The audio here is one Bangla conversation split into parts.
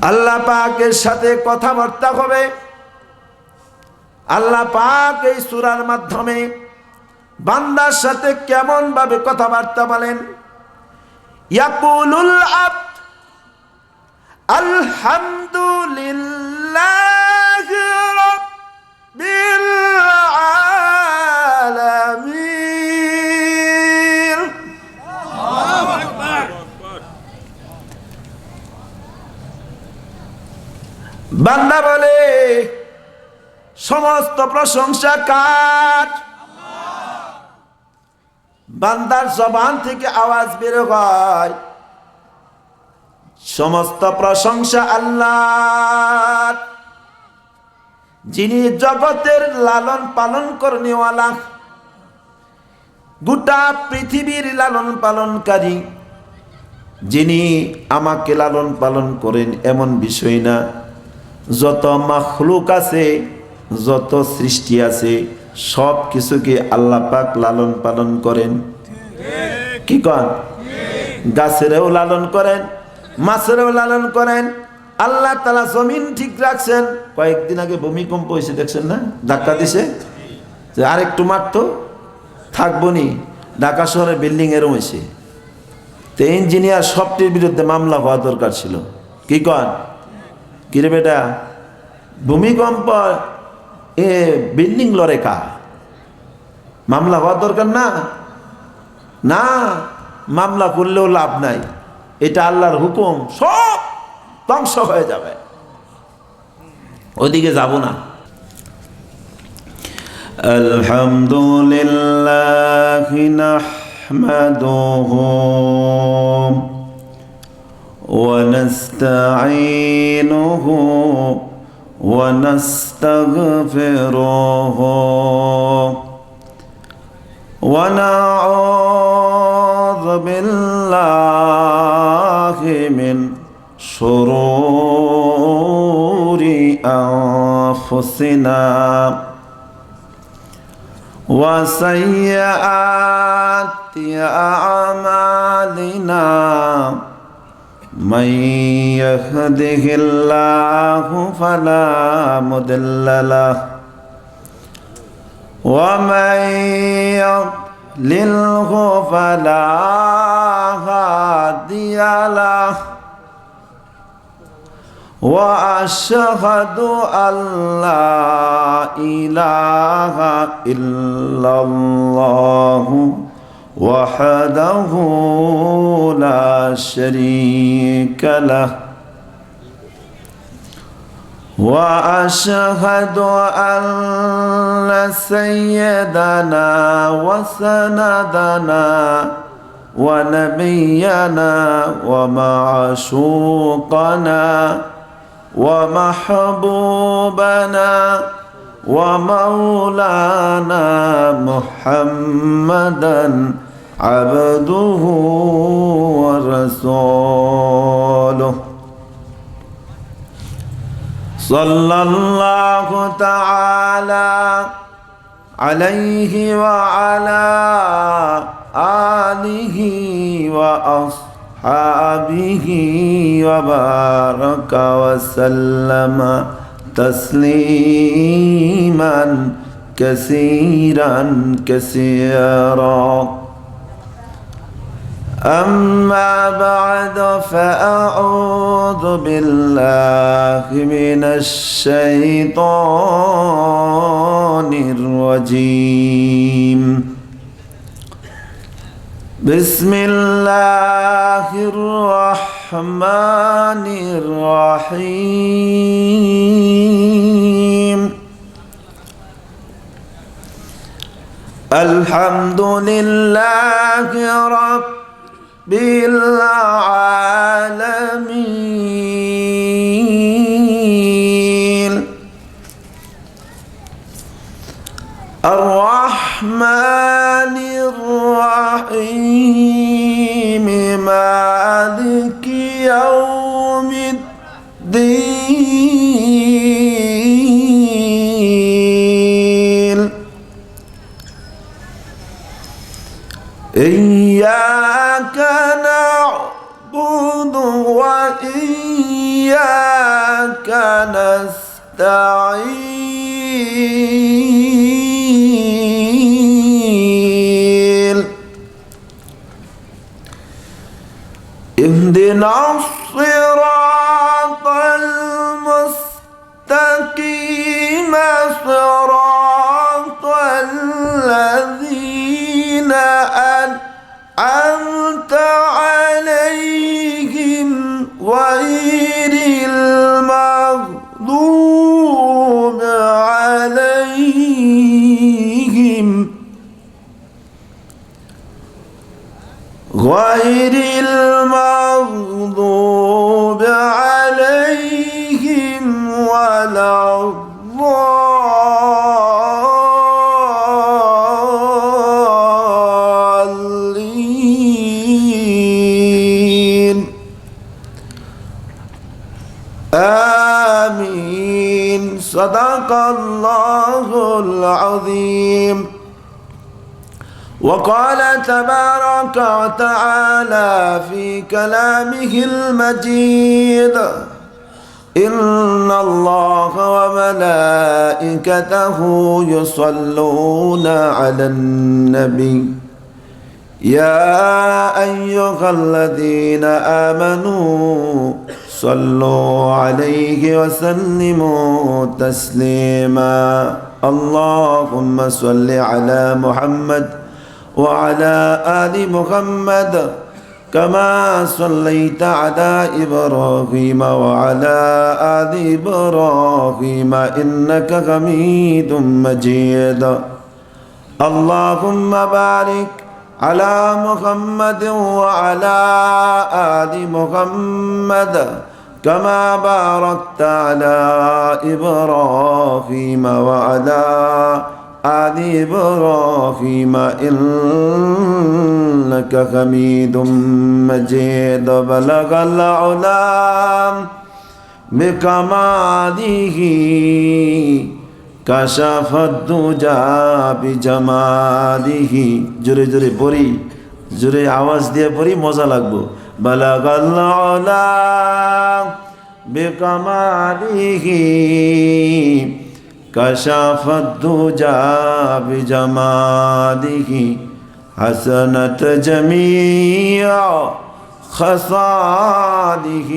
আল্লাহ পাকের সাথে কথাবার্তা হবে। আল্লাহ পাক এই সূরার মাধ্যমে বান্দার সাথে কেমন ভাবে কথাবার্তা বলেন। ইয়াকুলুল আবদ আলহামদুলিল্লাহি রাব্বিল আলামিন। আল্লাহু আকবার। বান্দা বলে সমস্ত প্রশংসা কার? বান্দার জবান থেকে আওয়াজ বের হয় সমস্ত প্রশংসা আল্লাহ, যিনি জগতের লালন পালন করনেওয়ালা, গোটা পৃথিবীর লালন পালনকারী, যিনি আমাকে লালন পালন করেন এমন বিষয় না। যত মাখলুক আছে, যত সৃষ্টি আছে, সব কিছুকে আল্লাহ পাক লালন পালন করেন। কি কন? গাছেরও লালন করেন, মাছেরও লালন করেন। আল্লাহ তাআলা জমিন ঠিক রাখছেন। কয়েকদিন আগে ভূমিকম্প হয়েছে, দেখছেন না? ধাক্কা দিছে, যে আরেকটু মারতো থাকবো নি। ঢাকা শহরে বিল্ডিং এরম হয়েছে। তো ইঞ্জিনিয়ার সবটির বিরুদ্ধে মামলা হওয়া দরকার ছিল। কি কন? কিরে বেটা, ভূমিকম্প এ বিল্ডিং লড়ে কা, মামলা হওয়া দরকার না? না, মামলা করলেও লাভ নাই, এটা আল্লাহর হুকুম, সব ধ্বংস হয়ে যাবে, ওদিকে যাব না। আলহামদুলিল্লাহ নাহমাদুহু ওয়া নাস্তাঈনুহু ওয়া নাস্তাগফিরুহু ওয়া নাউযু বিল্লাহি মিন শুরুরি আনফুসিনা ওয়া সাইয়্যাতি আ'মালিনা মান ইয়াহদিহিল্লাহু ফালা মুদিল্লা লাহু ওয়া মান ইউদ্লিলহু ফালা হাদিয়া লাহু ওয়া আশহাদু আল্লা ইলাহা ইল্লাল্লাহু ওয়াহদাহু লা শারীকা লাহু ওয়া আশহাদু আন্না সাইয়্যিদানা ওয়া সানাদানা ওয়া নাবিয়্যানা ওয়া মা'শূকানা ওয়া মাহবুবানা ওয়া মাওলানা মুহাম্মাদান আবদুহু ওয়া রাসূলুহু সাল্লাল্লাহু তাআলা আলাইহি ওয়া আলা আলিহি ওয়া আসহাবিহি ওয়া বারাকা ওয়া সাল্লামা তাসলিমান কাসীরান কাসীরা। أما بعد فأعوذ بالله من الشيطان الرجيم. بسم الله الرحمن الرحيم. الحمد لله رب بالعالمين الرحمن الرحيم مالك يوم الدين إياك نعبد وإياك وإياك نستعين اهدنا الصراط المستقيم صراط الذين أنعمت عليهم غير المغضوب عليهم ولا الضالين آمين صدق الله العظيم. وقال تبارك وتعالى في كلامه المجيد إن الله وملائكته يصلون على النبي يا أيها الذين آمنوا صلوا عليه وسلموا تسليما اللهم صل على محمد وعلى آل محمد كما صليت على إبراهيم وعلى آل إبراهيم إنك حميد مجيد اللهم بارك على محمد وعلى آل محمد كما باركت على إبراهيم وعلى آل إبراهيم إنك حميد مجيد بلغ العلا بكماله كشف الدجى بجماله জোরে জোরে পড়ি জোরে আওয়াজ দিয়ে পড়ি মজা লাগবে بلغ العلا بكماله كشف الدجى بجماله حسنت جميع خصاله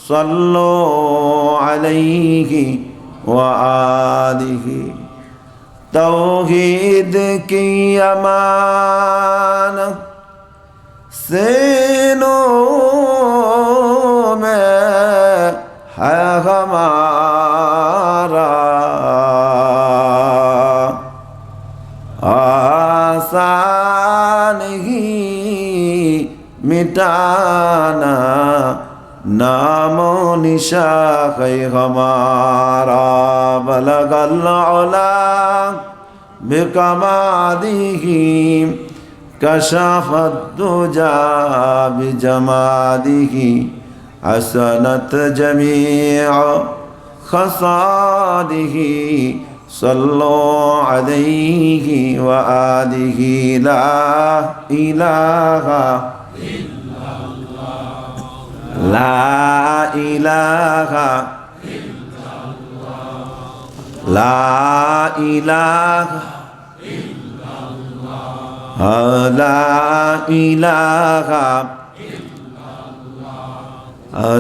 صلوا عليه وآله توحید کی امان سینوں میں ہے ہمارا آسان ہی مٹانا نام و نشاں ہے ہمارا بلغ العلا بکمالہ کشف الدجى بجمالہ حسنت جميع خصاله صلوا عليه وآله لا إله إلا الله لا إله إلا الله لا إله إلا الله لا إله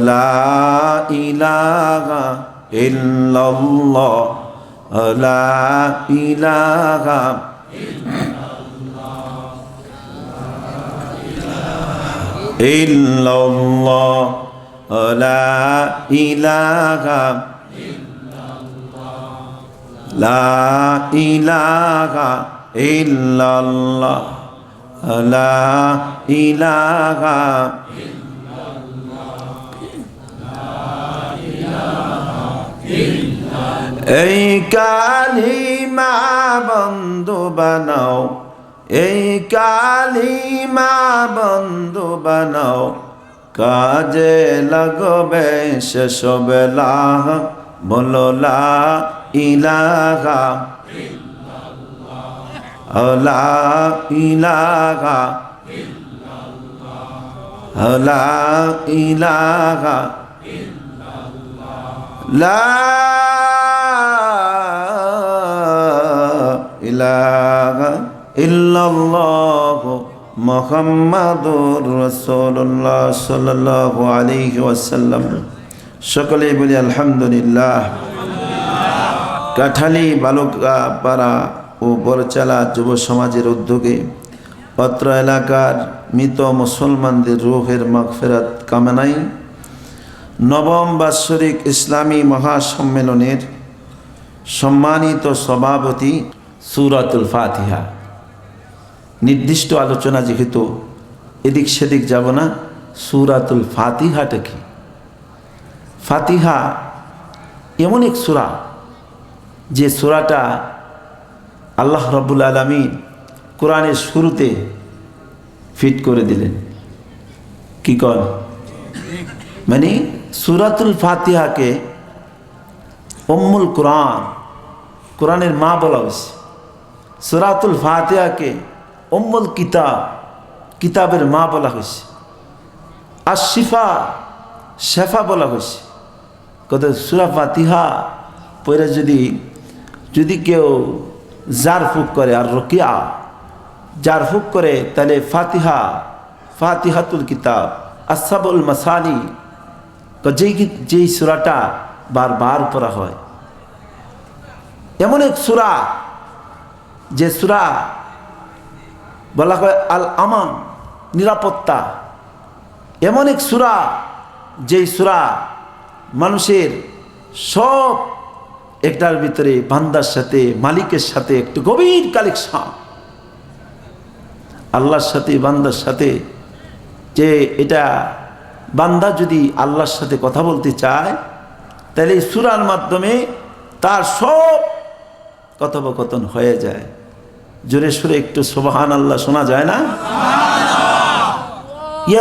لا إله إلا الله لا إله إلا الله لا إله لا إله إلا الله لا إله এই কালিমা বন্ধু বানাও এই কালিমা বন্ধু বানাও কাজে লাগবে শেষ বেলা বলো লা ইলাহা ইল্লাল্লাহ লা ইলাহা ইল্লাল্লাহ লা ইলাহা লা ইলাহা ইল্লাল্লাহ মুহাম্মাদুর রাসূলুল্লাহ সাল্লাল্লাহু আলাইহি ওয়াসাল্লাম। সকলেই বলি আলহামদুলিল্লাহ। কাঠালি বালুকাপাড়া ও বরচালা যুব সমাজের উদ্যোগে অত্র এলাকার মৃত মুসলমানদের রূহের মাগফিরাত কামনায় নবম বাৎসরিক ইসলামী মহাসম্মেলনের সম্মানিত সভাপতি সূরাতুল ফাতিহা নির্দিষ্ট আলোচনা, যেহেতু এদিক সেদিক যাব না। সূরাতুল ফাতিহাটা কি? ফাতিহা এমন এক সূরা, যে সূরাটা আল্লাহ রাব্বুল আলামিন কোরআনের শুরুতে ফিট করে দিলেন। কি কর মানে সূরাতুল ফাতিহাকে উম্মুল কোরআন, কোরআনের মা বলা হয়েছে। সূরাতুল ফাতিহাকে উম্মুল কিতাব, কিতাবের মা বলা হয়েছে। আর শিফা, শেফা বলা হয়েছে। কত সূরা ফাতিহা পড়ে যদি কেউ জারফুক করে, আর রকিয়া জারফুক করে, তাহলে ফাতিহা, ফাতিহাতুল কিতাব, আসসাবুল মাসানি, যেই সূরাটা বারবার পড়া হয়। এমন এক সূরা, যে সূরা বলা হয় আল আমান, নিরাপত্তা। এমন এক সূরা, যেই সূরা মানুষের সব একটার ভিতরে বান্দার সাথে, মালিকের সাথে একটু গভীর কানেকশন, আল্লাহর সাথে বান্দার সাথে। যে এটা বান্দা যদি আল্লাহর সাথে কথা বলতে চায়, তাহলে এই সূরার মাধ্যমে তার সব কথোপকথন হয়ে যায়। জোরে সুরে একটু সুবহানাল্লাহ শোনা যায় না?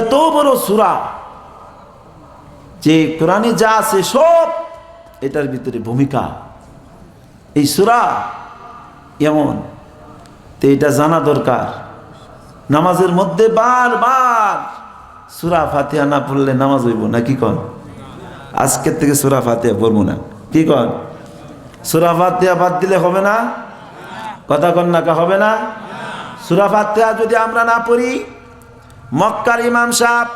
এত বড় সূরা, যে কোরআনে যা আছে সব এটার ভিতরে ভূমিকা। এই সূরা এমন, তো এটা জানা দরকার। নামাজের মধ্যে বারবার সূরা ফাতিহা না পড়লে নামাজ হইব না। কি কন? আজকের থেকে সূরা ফাতিহা পড়বো না। কি কন? সূরা ফাতিহা বাদ দিলে হবে না? কথা কন না, হবে না? সূরা ফাতিহা যদি আমরা না পড়ি, মক্কার ইমাম সাহেব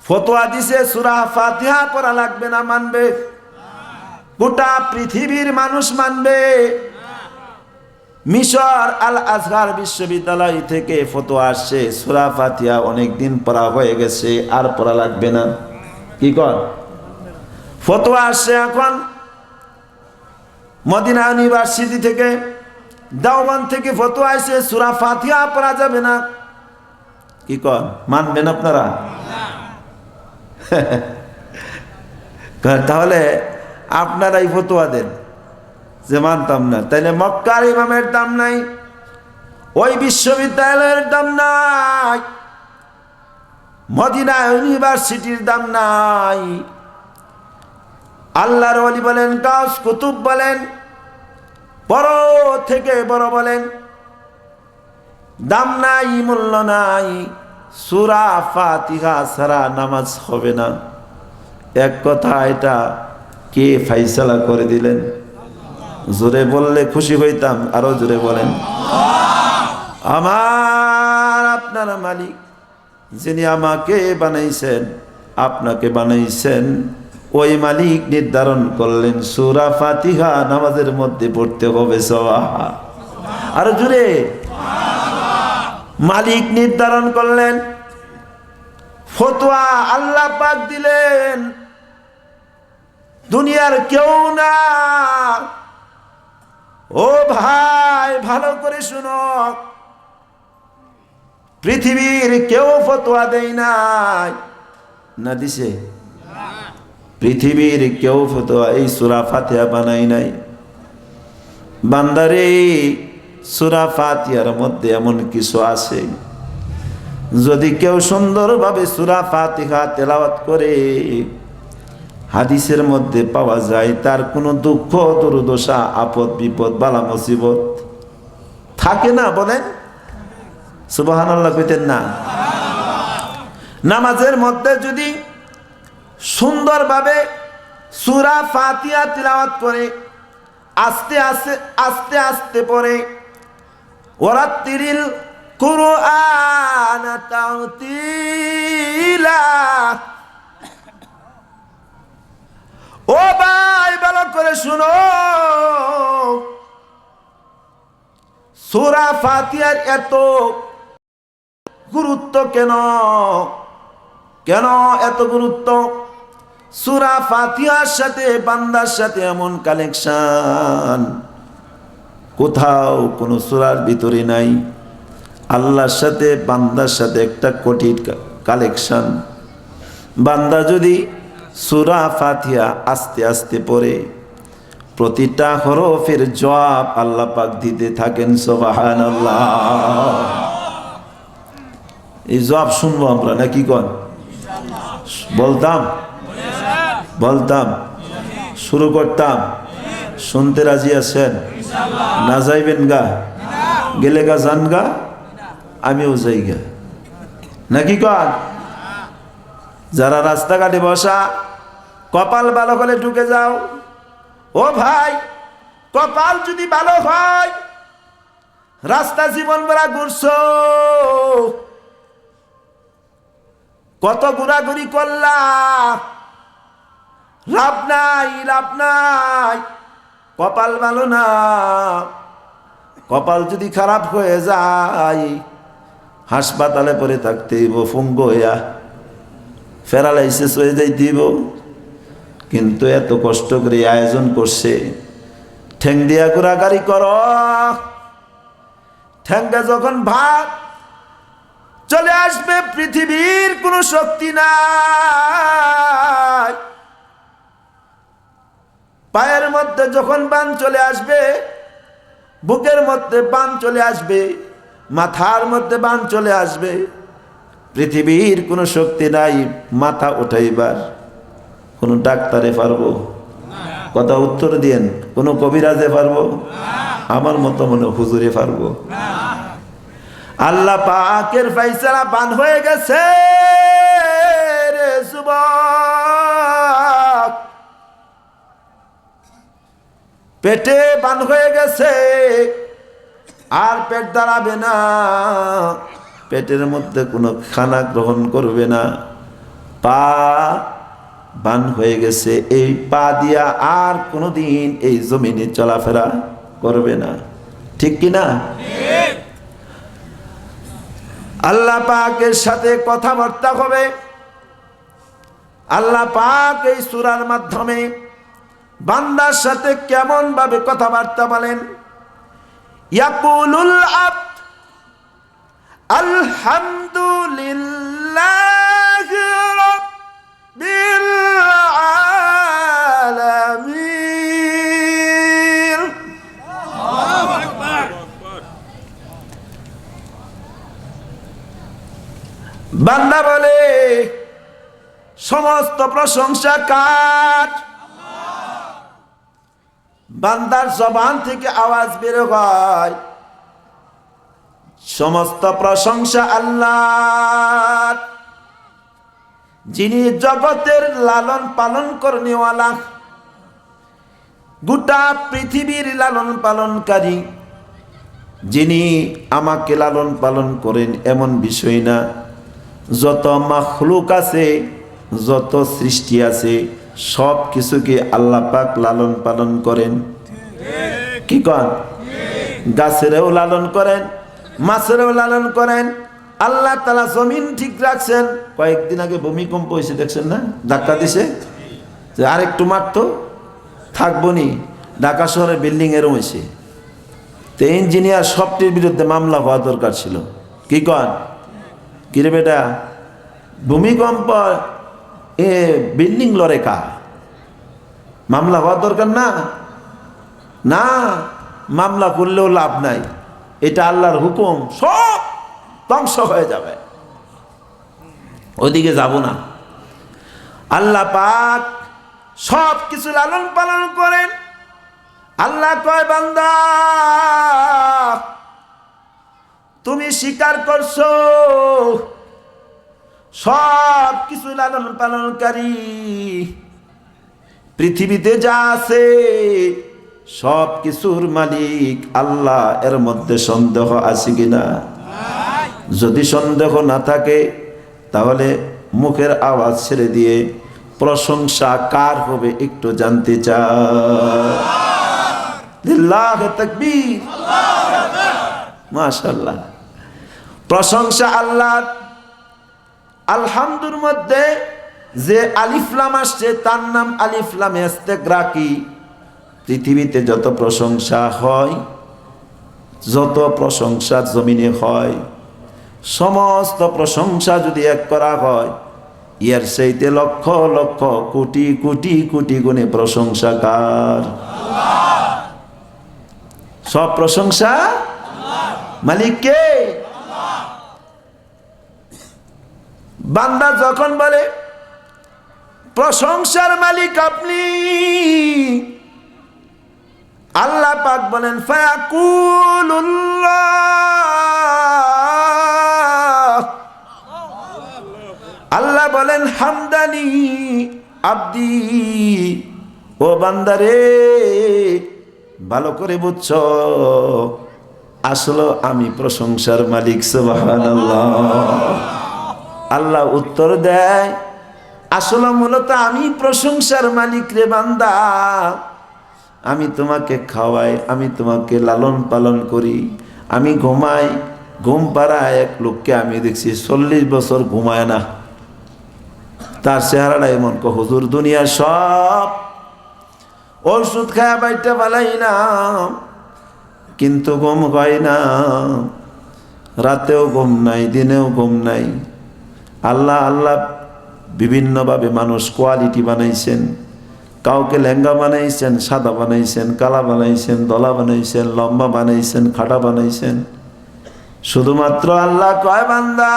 ফতোয়া দিছে সূরা ফাতিহা পড়া লাগবে না, মানবে? গোটা পৃথিবীর মানুষ মানবে। মিশর আল আজহার বিশ্ববিদ্যালয় থেকে ফতোয়া আসছে সূরা ফাতিহা অনেকদিন পড়া হয়ে গেছে, আর পড়া লাগবে না। কি কর? ফতোয়া আসছে এখন মদিনা ইউনিভার্সিটি থেকে, দেওবন্দ থেকে ফতোয়া আসছে সূরা ফাতিহা পড়া যাবে না। কি কর? মানবেন আপনারা? তাহলে আপনারাই ফতোয়া দেন যে মানতাম না। তাইলে মক্কার ইমামের দাম নাই, ওই বিশ্ববিদ্যালয়ের দাম নাই, মদিনা ইউনিভার্সিটির দাম নাই। আল্লাহর ওলি বলেন, গাউস কুতুব বলেন, বড় থেকে বড় বলেন, দাম নাই, মূল্য নাই। সূরা ফাতিহা ছাড়া নামাজ হবে না। এক কথা, এটা কে ফাইসালা করে দিলেন? জোরে বললে খুশি হইতাম, আরো জোরে বলেন। আমার আপনার মালিক, যিনি আমাকে বানাইছেন, আপনাকে বানাইছেন, ওই মালিক নির্ধারণ করলেন সূরা ফাতিহা নামাজের মধ্যে পড়তে হবে। আরো জোরে। মালিক নির্ধারণ করলেন, ফতোয়া আল্লাহ পাক দিলেন, দুনিয়ার কেউ না। ও ভাই, ভালো করে শুনো, পৃথিবীর কেউ ফতোয়া দেয় নাই, না দিছে? পৃথিবীর কেউ ফতোয়া এই সূরা ফাতিহা বানাই নাই। বান্দারে, সূরা ফাতিহার মধ্যে এমন কিছু আছে, যদি কেউ সুন্দরভাবে সূরা ফাতিহা তেলাওয়াত করে, হাদিসের মধ্যে পাওয়া যায় তার কোনো দুঃখ, দুর্দশা, আপদ বিপদ, বালা মুসিবত থাকে না। বলেন সুবহানাল্লাহ কইতেন না? নামাজের মধ্যে যদি সুন্দরভাবে সূরা ফাতিহা তিলাওয়াত করে আস্তে আস্তে আস্তে আস্তে পড়ে ওয়ারাত্তিরিল কুরআনা তারতিলা। ও ভাই ভালো করে শুনো, সূরা ফাতিহার এত গুরুত্ব কেন? কেন এত গুরুত্ব? সূরা ফাতিহার সাথে বান্দার সাথে এমন কানেকশন কোথাও কোনো সূরার ভিতরে নাই। আল্লাহর সাথে বান্দার সাথে একটা কঠিন কালেকশন। বান্দা যদি সূরা ফাতিহা আস্তে আস্তে পড়ে প্রতিটা হরফের জবাব আল্লাহ পাক দিতে থাকেন। সুবহানাল্লাহ। এই জবাব শুনবো আমরা নাকি কোন? বলতাম শুরু করতাম। শুনতে রাজি আছেন? না যাইবেন গা? গেলে গা যান গা, আমিও যাই গা নাকি কন? যারা রাস্তাঘাটে বসা কপাল ভালো করে ঢুকে যাও। ও ভাই, কপাল যদি ভালো হয়, রাস্তা জীবন ভরা ঘুরছো, কত ঘোরাঘুরি করলা, লাভ নাই, লাভ নাই। কপাল ভালো না। কপাল যদি খারাপ হয়ে যায় হাসপাতালে পড়ে থাকতে হইব, ফুঙ্গ হইয়া প্যারালাইসিস হয়ে যাইতে হইব। কিন্তু এত কষ্ট করে আয়োজন করছে, ঠ্যাং দিয়া ঘোরাঘুরি কর, ঠ্যাংটা যখন ভাত চলে আসবে, পৃথিবীর কোনো শক্তি নাই। পায়ের মধ্যে যখন বান চলে আসবে, বুকের মধ্যে বান চলে আসবে, মাথার মধ্যে বান চলে আসবে, পৃথিবীর কোনো শক্তি নাই মাথা উঠাইবার। কোনো ডাক্তারে পারবো? কথা উত্তর দিয়েন। কোনো কবিরাজে পারবো? আমার মতো মনে হুজুরে পারবো? আল্লাহ পাকের ফয়সালা বান হয়ে গেছে রে যুবক, পেটে বান হয়ে গেছে, আর পেট দাঁড়াবে না, পেটের মধ্যে কোনো খানা গ্রহণ করবে না, পা বান হয়ে গেছে, এই পা দিয়া আর কোনোদিন এই জমিনে চলাফেরা করবে না। ঠিক কিনা? আল্লাহ পাকের সাথে কথাবার্তা হবে। আল্লাহ পাক এই সূরার মাধ্যমে বান্দার সাথে কেমন ভাবে কথাবার্তা বলেন। ইয়াকুলুল আবদ আলহামদুলিল্লাহি রাব্বিল আলামিন। আল্লাহু আকবার। বান্দা বলে সমস্ত প্রশংসা কার? বান্দার জবান থেকে আওয়াজ বের হয়, সমস্ত প্রশংসা আল্লাহর, যিনি জগতের লালন পালন করনেওয়ালা, গোটা পৃথিবীর লালন পালনকারী, যিনি আমাকে লালন পালন করেন এমন বিষয় না। যত মাখলুক আছে, যত সৃষ্টি আছে, সব কিছুকে আল্লাহ পাক লালন পালন করেন। কি কন? গাছেরও লালন করেন, মাছেরও লালন করেন। আল্লাহ তাআলা জমিন ঠিক রাখছেন। কয়েকদিন আগে ভূমিকম্প হয়েছে, দেখছেন না? ধাক্কা দিছে, যে আরেকটু মারতো থাকবো নি। ঢাকা শহরে বিল্ডিং এরও হয়েছে। তো ইঞ্জিনিয়ার সবটির বিরুদ্ধে মামলা হওয়া দরকার ছিল। কি কন? কিরে বেটা, ভূমিকম্প এ বিল্ডিং লড়ে কা, মামলা হওয়া দরকার না? না, মামলা করলেও লাভ নাই, এটা আল্লাহর হুকুম, সব ধ্বংস হয়ে যাবে, ওদিকে যাব না। আল্লাহ পাক সব কিছু লালন পালন করেন। আল্লাহ কয়, বান্দা তুমি স্বীকার করছো, সব কিছু লালন পালনকারী। পৃথিবীতে যা আছে সব কিছুর মালিক আল্লাহ। এর মধ্যে সন্দেহ আছে কিনা? যদি সন্দেহ না থাকে তাহলে মুখের আওয়াজ ছেড়ে দিয়ে প্রশংসা কার হবে একটু জানতে চাই। লিল্লাহি তাকবীর, মাশাআল্লাহ। প্রশংসা আল্লাহর। আলহামদুর মধ্যে যে আলিফ লাম আসছে তার নাম আলিফ লাম ইস্তিগরাকি। পৃথিবীতে যত প্রশংসা হয়, যত প্রশংসা জমিনে হয়, সমস্ত প্রশংসা যদি এক করা হয় এর চাইতে লক্ষ লক্ষ কোটি কোটি কোটি গুণে প্রশংসা কার? সব প্রশংসা মালিক কে? বান্দা যখন বলে প্রশংসার মালিক আপনি, আল্লাহ পাক বলেন ফায়াকুলুল্লাহ, আল্লাহ বলেন হামদানি আব্দি। ও বান্দারে ভালো করে বুঝছো, আসলে আমি প্রশংসার মালিক। সুবহানাল্লাহ। আল্লাহ উত্তর দেয়, আসলে মূলত আমি প্রশংসার মালিক রে বান্দা। আমি তোমাকে খাওয়াই, আমি তোমাকে লালন পালন করি, আমি ঘুমাই। ঘুম পাড়ায় এক লোককে আমি দেখছি 40 বছর ঘুমায় না। তার চেহারাটা এমন, হুজুর দুনিয়া সব ওষুধ খায়া বাইটা পালাই না, কিন্তু ঘুম হয় না। রাতেও ঘুম নাই, দিনেও ঘুম নাই। আল্লাহ আল্লাহ বিভিন্নভাবে মানুষ কোয়ালিটি বানাইছেন। কাউকে লেঙ্গা বানাইছেন, সাদা বানাইছেন, কালা বানাইছেন, দলা বানাইছেন, লম্বা বানাইছেন, খাটা বানাইছেন। শুধুমাত্র আল্লাহ কয় বান্দা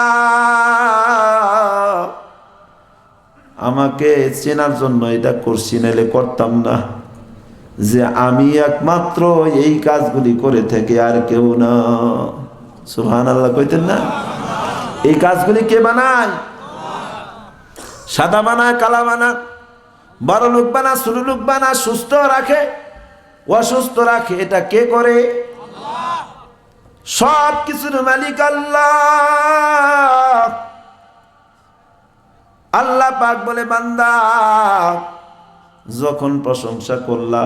আমাকে চেনার জন্য এটা করছি, নাইলে করতাম না। যে আমি একমাত্র এই কাজগুলি করে থেকে আর কেউ না। সুবহানাল্লাহ কইতেন না? এই কাজগুলি কে বানায়? সাদা বানায়, কালা বানায়, বড় লোক বানা, ছোট লোক বানা, সুস্থ রাখে, অসুস্থ রাখে, এটা কে করে? সব কিছুর মালিক আল্লাহ। আল্লাহ পাক বলে বান্দা যখন প্রশংসা করলা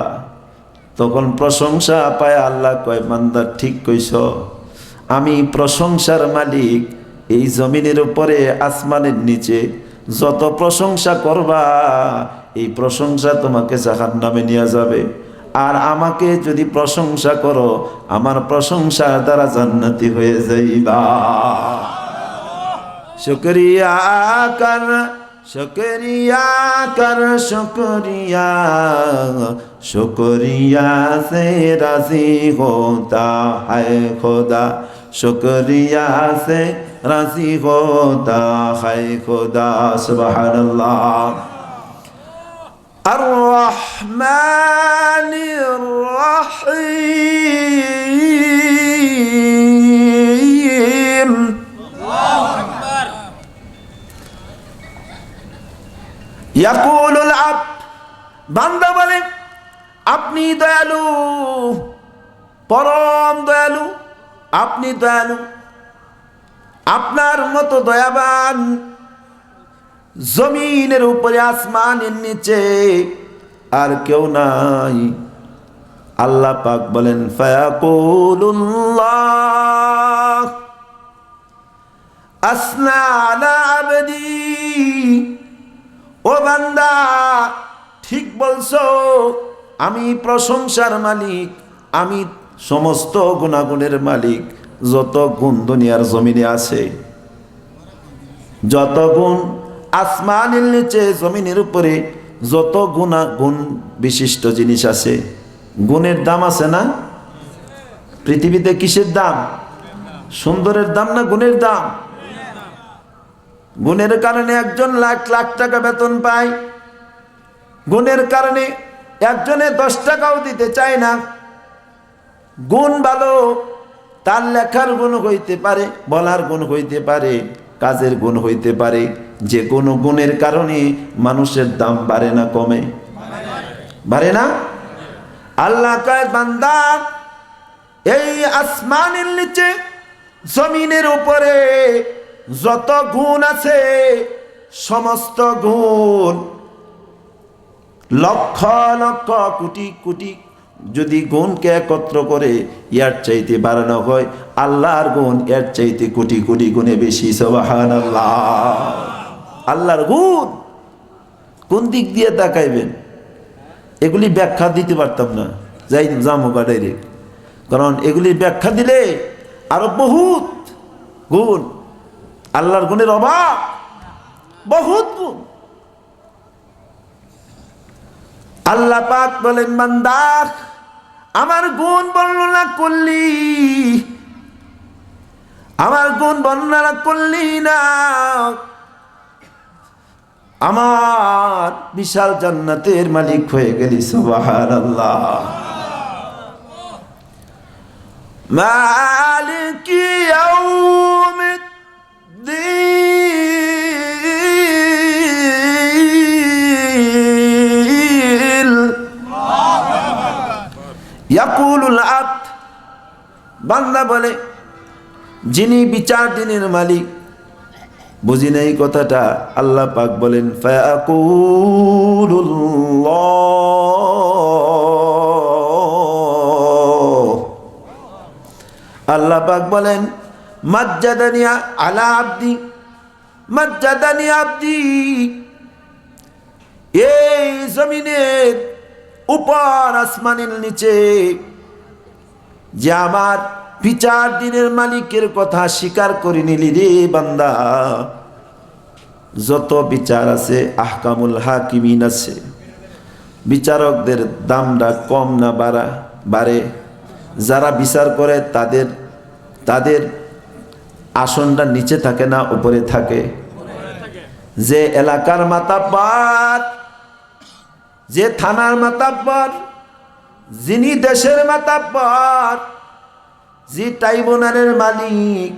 তখন প্রশংসা পায় আল্লাহ কয় বান্দা ঠিক কইছ, আমি প্রশংসার মালিক। এই জমিনের উপরে আসমানের নিচে যত প্রশংসা করবা এই প্রশংসা তোমাকে জাহান্নামে নিয়ে যাবে। আর আমাকে যদি প্রশংসা করো আমার প্রশংসার দ্বারা জান্নাতি হয়ে যাইবা। শুকরিয়া কর, শুকরিয়া কর, শুকরিয়া, শুকরিয়া সে রাজি হোতা है खुदा, शुक्रिया से राजी होता है खुदा। सुबहानल्लाह। अर्रहमानिर रहीम। ইয়াকুলুল আব্দ, বান্দা বলে আপনি দয়ালু, পরম দয়ালু, আপনি দয়ালু। আপনার মতো দয়াবান জমিনের উপরে আসমানের নিচে আর কেউ নাই। আল্লাহ পাক বলেন ফায়াকুলুল্লাহ আসনা আলা আবদি। ও বান্দা ঠিক বলছো, আমি প্রশংসার মালিক, আমি সমস্ত গুণাগুণের মালিক। যত গুণ দুনিয়ার জমিনে আছে, যত গুণ আসমানের নিচে জমিনের উপরে, যত গুণ বিশিষ্ট জিনিস আছে, গুণের দাম আছে না? পৃথিবীতে কিসের দাম? সুন্দরের দাম না গুণের দাম? গুণের কারণে একজন লাখ লাখ টাকা বেতন পায়, গুণের কারণে একজনে 10 টাকাও দিতে চায় না। গুণ ভালো, তার লেখার গুণ হইতে পারে, বলার গুণ হইতে পারে, কাজের গুণ হইতে পারে, যে কোনো গুণের কারণে মানুষের দাম বাড়ে না কমে? বাড়ে না? আল্লাহ কয় বান্দা এই আসমানের নিচে জমিনের উপরে যত গুণ আছে সমস্ত গুণ লক্ষ লক্ষ কোটি কোটি যদি গুণকে একত্র করে এর চাইতে বাড়ানো হয়, আল্লাহর গুণ এর চাইতে কোটি কোটি গুণে বেশি। সুবহানাল্লাহ। আল্লাহর গুণ কোন দিক দিয়ে তাকাইবেন? এগুলি ব্যাখ্যা দিতে পারতাম না, যাই জামুকা ডাইরেক্ট, কারণ এগুলির ব্যাখ্যা দিলে আরো বহুত গুণ। আল্লাহর গুণের অভাব, বহুত গুণ। আল্লাহ পাক বলেন বান্দা আমার গুণ বর্ণনা করলি, আমার গুণ বর্ণনা করলি না, আমার বিশাল জান্নাতের মালিক হয়ে গেলি। সুবহানাল্লাহ। মালিকি ইয়াউমিদ্দিন ইয়াকুলুল আবদ, বান্দা বলে যিনি বিচার দিনের মালিক। বুঝি নাই কথাটা? আল্লাহ পাক বলেন ফায়াকুলুল্লাহ, আল্লাহ পাক বলেন মাজ্জাদানি আলা আবদি, মাজ্জাদানি আবদি, এই জমিনের উপর আসমানের নিচে যে আমার বিচার দিনের মালিকের কথা স্বীকার করে নিলি রে বান্দা। যত বিচার আছে আহকামুল হাকিমিন আছে, বিচারকদের দামটা কম না বাড়ে? যারা বিচার করে তাদের আসনটা নিচে থাকে না উপরে থাকে? যে এলাকার মাতাব্বর, যে থানার মাতাব্বর, যিনি দেশের মাতাব্বর, যে ট্রাইব্যুনালের মালিক,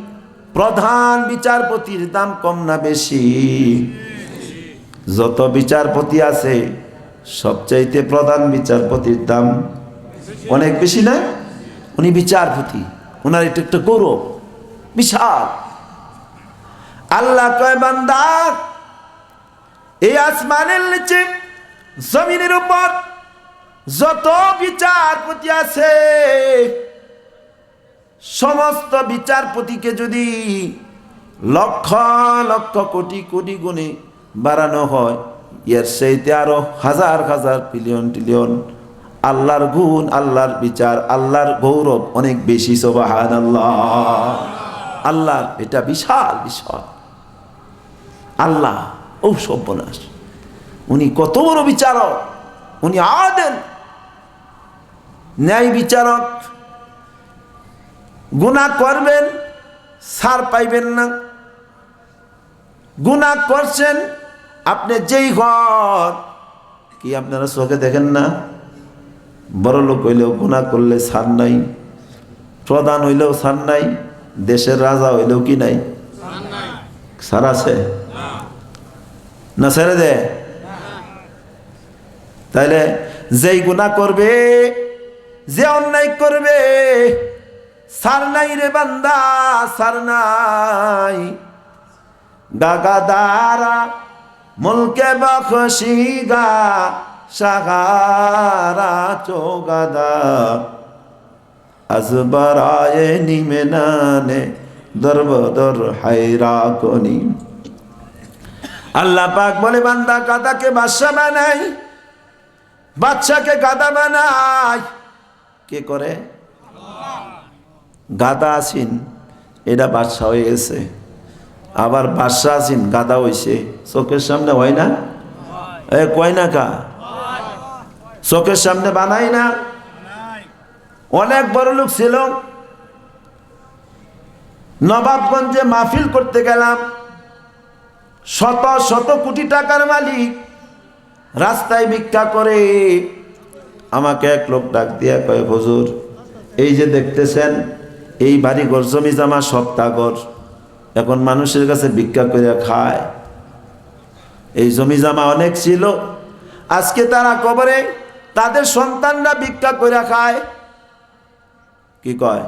প্রধান বিচারপতির দাম কম না বেশি? যত বিচারপতি আছে সবচাইতে প্রধান বিচারপতির দাম অনেক বেশি না? উনি বিচারপতি, ওনার এটা একটা গৌরব বিশাল। আল্লাহ কয় বান্দা এই আসমানের নিচে জমিনের উপর যত বিচারপতি আছে সমস্ত বিচারপতিকে যদি লক্ষ লক্ষ কোটি কোটি গুণে বাড়ানো হয়, এর সেইতে আরো হাজার হাজার বিলিয়ন ট্রিলিয়ন আল্লাহর গুণ, আল্লাহর বিচার, আল্লাহর গৌরব অনেক বেশি। সুবহানাল্লাহ। আল্লাহর এটা বিশাল বিষয়। আল্লাহ ও সর্বনাশ, উনি কত বড় বিচারক, উনি আদেল ন্যায় বিচারক। গুনাহ করবেন ছাড় পাইবেন না, গুনাহ করছেন আপনি যেই ঘর কি আপনারা চোখে দেখেন না? বড় লোক হইলেও গুনাহ করলে ছাড় নাই, প্রধান হইলেও ছাড় নাই, দেশের রাজা হইলেও কি নাই? ছাড় আছে না? ছেড়ে দে। তাইলে যেই গুনাহ করবে, যে অন্যায় করবে, ছাড় নাই রে বান্দা, ছাড় নাই। গাগাদারা মুলকে বখশিগা সাহারা চোগাদা আজবরায়ে নিমেনানে দরবদর হায়রা কনি। আল্লাহ পাক বলে বান্দা গাদাকে বাদশা বানাই, বাদশাকে গাদা বানাই। কে করে? গাদা আসিন এটা বাদশা হয়ে গেছে, আবার বাদশা আসিন গাদা হইছে। চোখের সামনে হয় না? কয় না কা? চোখের সামনে বানাই না? অনেক বড় লোক ছিল, নবাবগঞ্জে মাহফিল করতে গেলাম, শত শত কোটি টাকার মালিক, রাস্তায় ভিক্ষা করে। আমাকে এক লোক ডাক দিয়া কয় হুজুর এই যে দেখতেছেন এই বাড়ি ঘর জমি জামা সব তাগর, এখন মানুষের কাছে ভিক্ষা করে খায়। এই জমি জামা অনেক ছিল, আজকে তারা কবরে তাদের সন্তানরা ভিক্ষা করে খায়। কি কয়?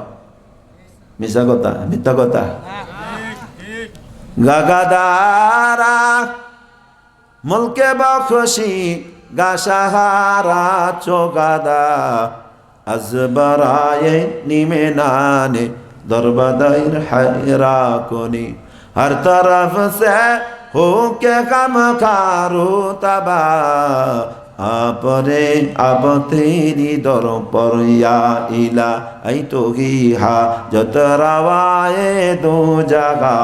মিশা কথা, মিথ্যা কথা। গাগাদারা মুলকে বখশি গাসাহারা চোগাদা আজবরায়ে নিমে নানে দরবাদাইর হায়রা কোনি हर तरफ से हो के गम खारो तबा आपरे अब तेरी दर पर या इला आई तो ही हा जतरावाए दो जगह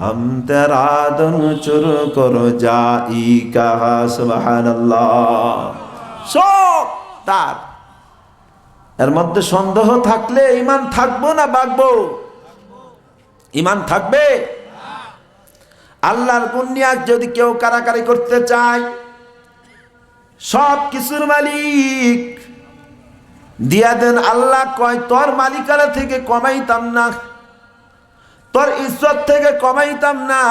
हम तेरा दन चुर करो जाई कहा सुबहानाल्लाह। সব তার। এর মধ্যে সন্দেহ থাকলে ঈমান থাকবো না বাগবো? ঈমান থাকবে। আল্লাহর বুনিয়াদ যদি কেউ কারাকারি করতে চায়, সব কিছুর মালিক দিয়া দেন। আল্লাহ কয় তোর মালিকানা থেকে কমাইতাম না, তোর ইজ্জত থেকে কমাইতাম না।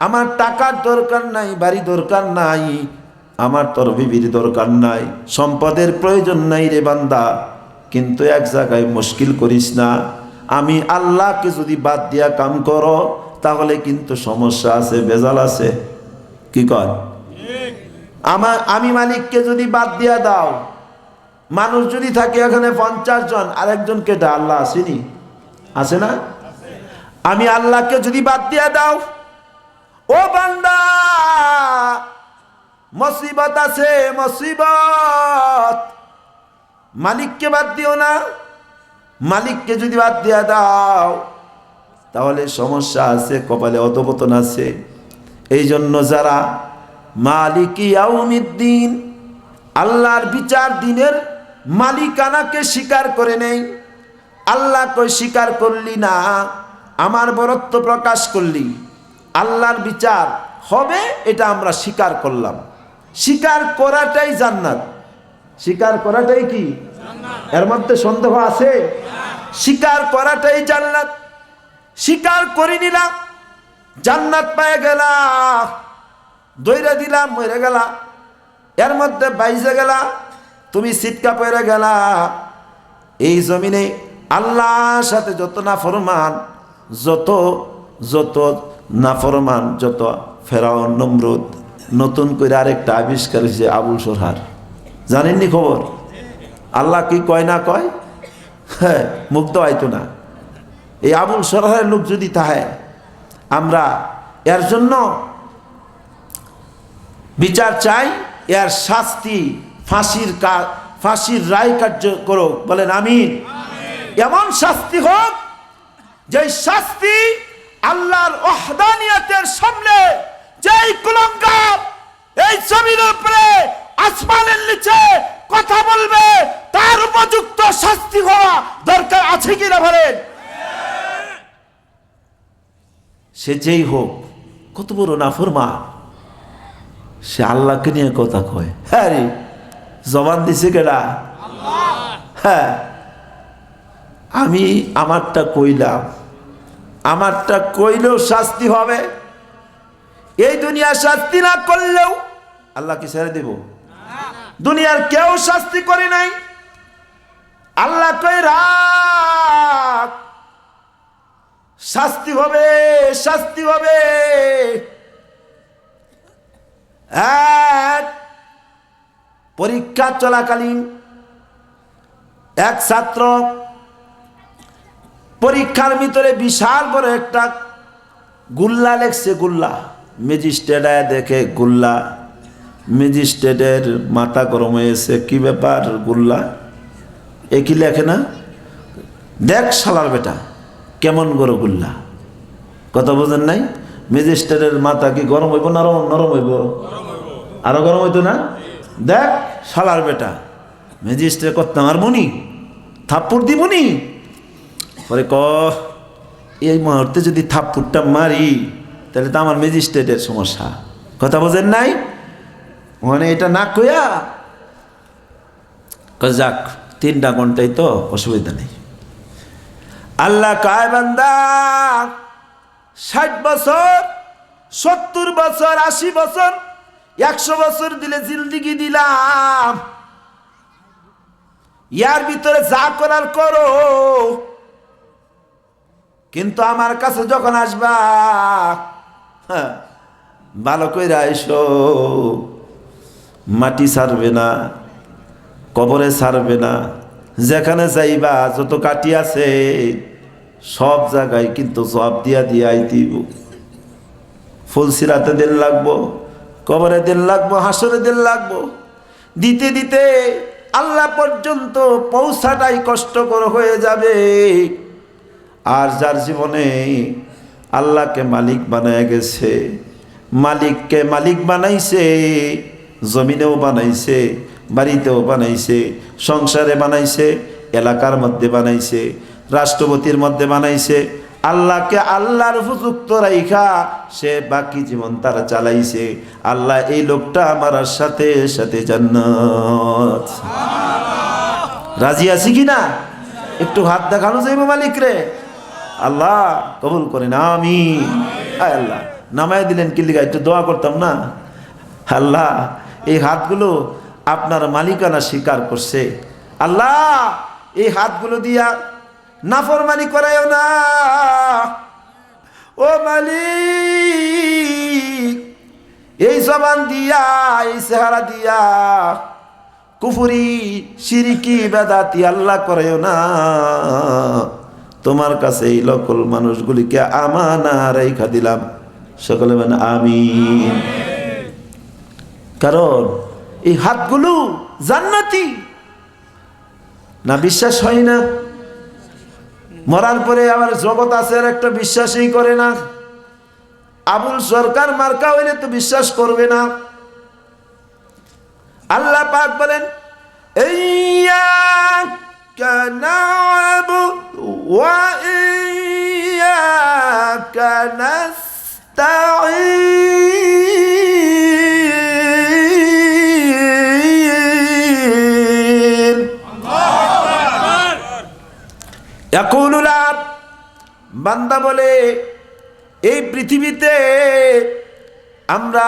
আমার টাকার দরকার নাই, বাড়ি দরকার নাই, আমার তোর বিবির দরকার নাই, সম্পদের প্রয়োজন নাই রে বান্দা। কিন্তু এক জায়গায় মুশকিল করিস না, আমি আল্লাহকে যদি বাদ দিয়া কাম করো তাহলে কিন্তু সমস্যা আছে, বেজাল আছে। কি কয়? আমি মালিককে যদি বাদ দিয়া দাও, মানুষ যদি থাকে এখানে 50 জন, আরেকজন কেটা? আল্লাহ আসেনি? আছে না? আমি আল্লাহকে যদি বাদ দিয়া দাও, ও বান্দা মুসিবত আছে, মুসিবত। মালিককে বাদ দিও না, মালিককে যদি বাদ দিয়া দাও তাহলে সমস্যা আছে, কপালে অধপতন আছে। এই জন্য যারা মালিক ইয়াউমিদ্দিন, আল্লাহর বিচার দিনের মালিকানাকে স্বীকার করে নেই। আল্লাহ কই স্বীকার করলি না, আমার বরত্ব প্রকাশ করলি, আল্লাহর বিচার হবে, এটা আমরা স্বীকার করলাম। স্বীকার করাটাই জান্নাত। স্বীকার করাটাই কি? এর মধ্যে সন্দেহ আছে? স্বীকার করাটাই জান্নাত। স্বীকার করে নিলাম, জান্নাত পেয়ে গেলা, দইরা দিলাম, মরে গেলা, এর মধ্যে বাইজে গেলা, তুমি সিটকা পড়ে গেলা। এই জমিনে আল্লাহর সাথে যত নাফরমান, যত যত নাফরমান, যত ফেরাউন নমরুদ, নতুন করে আরেকটা আবিষ্কার হয়েছে আবুল সোহার। জানেননি খবর? আল্লাহ কি কয় না কয়? হ্যাঁ, মুগ্ধ হয়তো না। এই আবুল সোহারের লোক যদি তাহে, আমরা এর জন্য বিচার চাই, এর শাস্তি ফাঁসির রায় কার্য করো, বলেন আমিন। এমন শাস্তি হোক যে শাস্তি আল্লাহর ওয়াহদানিয়তের সামনে যেই কুলাঙ্গার এই জমির উপরে আসমানের নিচে কথা বলবে, তার উপযুক্ত শাস্তি হওয়া দরকার আছে কিনা বলেন? সে যেই হোক, কত বড় নাফরমান, সে আল্লাহকে নিয়ে কথা কয়। হ্যাঁ রে, জবান দিছে কেডা? হ্যাঁ, আমি আমারটা কইলাম, আমারটা কইলেও শাস্তি হবে। এই দুনিয়া শাস্তি না করলেও আল্লাহ কি ছেড়ে দেব? দুনিয়ার কেউ শাস্তি করে নাই। আল্লাহ কই রাখ, শাস্তি হবে, শাস্তি হবে। এক পরীক্ষা চলাকালীন এক ছাত্র পরীক্ষার ভিতরে বিশাল বড় একটা গুল্লা লেখছে। গুল্লা ম্যাজিস্ট্রেট দেখে গুল্লা, ম্যাজিস্ট্রেটের মাথা গরম হয়েছে। কি ব্যাপার গুল্লা, একই লেখে না? দেখ শালার বেটা কেমন গরো গুল্লা, কথা বোঝেন নাই? ম্যাজিস্ট্রেটের মাথা কি গরম হইব? নরম নরম হইব, আরো গরম হইতো না? দেখ শালার বেটা, ম্যাজিস্ট্রেট করতে আমার মনি থাপ্পড় দিবনি। পরে এই মুহূর্তে যদি থাপ্পড়টা মারি তাহলে তো আমার ম্যাজিস্ট্রেটের সমস্যা, কথা বোঝেন নাই? মানে এটা না কইয়া যাক 3টা ঘন্টাই তো অসুবিধা নেই। আল্লাহ কয় বান্দা 60 বছর, 70 বছর, 80 বছর, 100 বছর দিলে জিন্দেগি দিলাম, ইয়ার ভিতরে যা করার করো, কিন্তু আমার কাছে যখন আসবা ভালো কইরা আইসো, মাটি ছাড়বে না, কবরে ছাড়বে না, যেখানে যাইবা যত কাটি আছে সব জায়গায় কিন্তু জবাব দিয়া দিয়া আইতিব। ফুলসিরাতে দিন লাগবো, কবরে দিন লাগবো, হাসরে দিন লাগবো, দিতে দিতে আল্লাহ পর্যন্ত পৌঁছাটাই কষ্টকর হয়ে যাবে। আর যার জীবনে আল্লাহকে মালিক বানায় গেছে, মালিককে মালিক বানাইছে, জমিনেও বানাইছে, বাড়িতেও বানাইছে, সংসারে বানাইছে, এলাকার মধ্যে বানাইছে, রাষ্ট্রপতির মধ্যে বানাইছে, আল্লাহকে আল্লাহর উপযুক্ত রাইখা সে বাকি জীবন তারা চালাইছে। আল্লাহ এই লোকটা আমার সাথে সাথে জান্নাত। রাজি আছি কিনা? একটু হাত দেখানো যাইব মালিক রে, আল্লাহ কবুল করেন, আমিন। আল্লাহ নামায় দিলেন কি লিগা, একটু দোয়া করতাম না? আল্লাহ এই হাতগুলো আপনার মালিকানা স্বীকার করছে, আল্লাহ এই হাতগুলো দিয়া নাফরমানি করায়ও না, ও মালিক এই জবান দিয়া, এই চেহারা দিয়া কুফরি শিরকি বেদাতি আল্লাহ করায়ও না। তোমার কাছে এই লোকল মানুষগুলিকে আমানা রাইখা দিলাম, সকলে মানে আমিন। কারণ এই হাতগুলো জান্নাতি না, বিশ্বাস হয় না? মরার পরে আবার জগৎ আছে আর একটা বিশ্বাসই করে না। আবুল সরকার মার্কা হইলে তো বিশ্বাস করবে না। আল্লাহ পাক বলেন ইয়্যাকা না'বুদু ওয়া ইয়্যাকা নাস্তাঈন। ইয়াকুলুল আবদ, বান্দা বলে এই পৃথিবীতে আমরা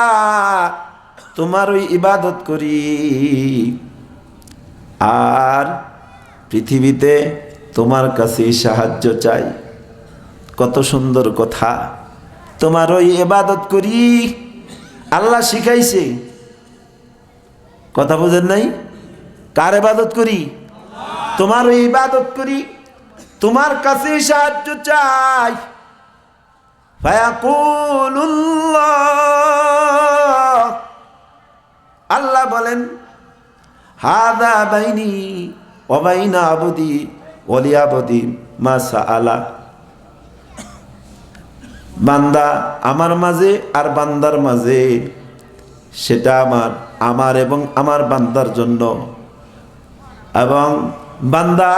তোমার ওই ইবাদত করি, আর পৃথিবীতে তোমার কাছে সাহায্য চাই। কত সুন্দর কথা, তোমার ওই ইবাদত করি, আল্লাহ শিখাইছে। কথা বুঝেন নাই? কার ইবাদত করি? তোমার ওই ইবাদত করি, তোমার কাছে সাহায্য চাই। ফায়াকুলুল্লাহ, আল্লাহ বলেন হাদা বাইনি ওয়া বাইনা আবদি ওয়া লিয়াবদি মা সাআলা। বান্দা আমার মাঝে আর বান্দার মাঝে, সেটা আমার এবং আমার বান্দার জন্য, এবং বান্দা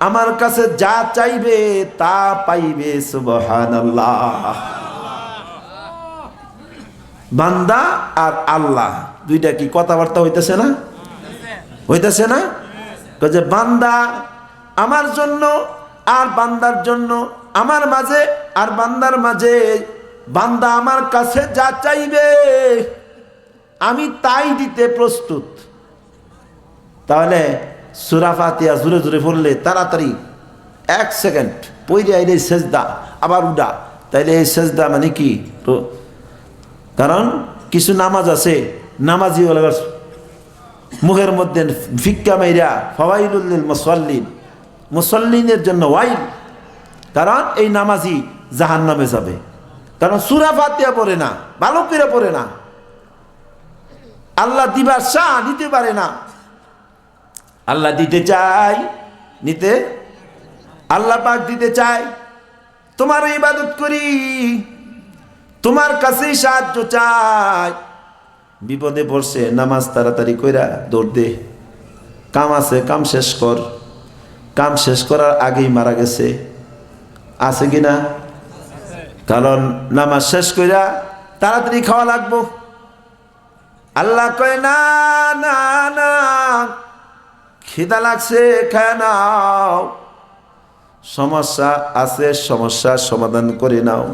আমার কাছে যা চাইবে তা পাইবে। সুবহানাল্লাহ। বান্দা আর আল্লাহ দুইটা কি কথাবার্তা হইতেছে না? হইতেছে না? যে বান্দা আমার জন্য আর বান্দার জন্য, আমার মাঝে আর বান্দার মাঝে, বান্দা আমার কাছে যা চাইবে আমি তাই দিতে প্রস্তুত। তাহলে সূরা ফাতিহা জোরে জোরে পড়লে তাড়াতাড়ি 1 সেকেন্ড পড়ে আইলে সেজদা আবার উডা, তাইলে এই সেজদা মানে কি? কারণ কিছু নামাজ আছে, নামাজি মুখের মধ্যে ফিক্কা মাইরা ফাওয়াইলুল লিল মুসাল্লিন, মুসাল্লিনের জন্য ওয়াইল, কারণ এই নামাজি জাহান্নামে যাবে। কারণ সূরা ফাতিহা পড়ে না, ভালো করে পড়ে না, আল্লাহ দিবার শাহ নিতে পারে না। আল্লাহ দিতে চাই, নিতে আল্লাহ পাক দিতে চাই। তোমার ইবাদত করি, তোমার কাছেই সাহায্য চাই। বিপদে পড়ছে, নামাজ তাড়াতাড়ি কইরা দৌড় দে, কাম আছে কাম শেষ কর, কাম শেষ করার আগেই মারা গেছে, আছে কিনা? কারণ নামাজ শেষ কইরা তাড়াতাড়ি খাওয়া লাগবো। আল্লাহ কয় না না না, খিদা লাগছে খায় নাও, সমস্যা আছে সমস্যার সমাধান করে নাও।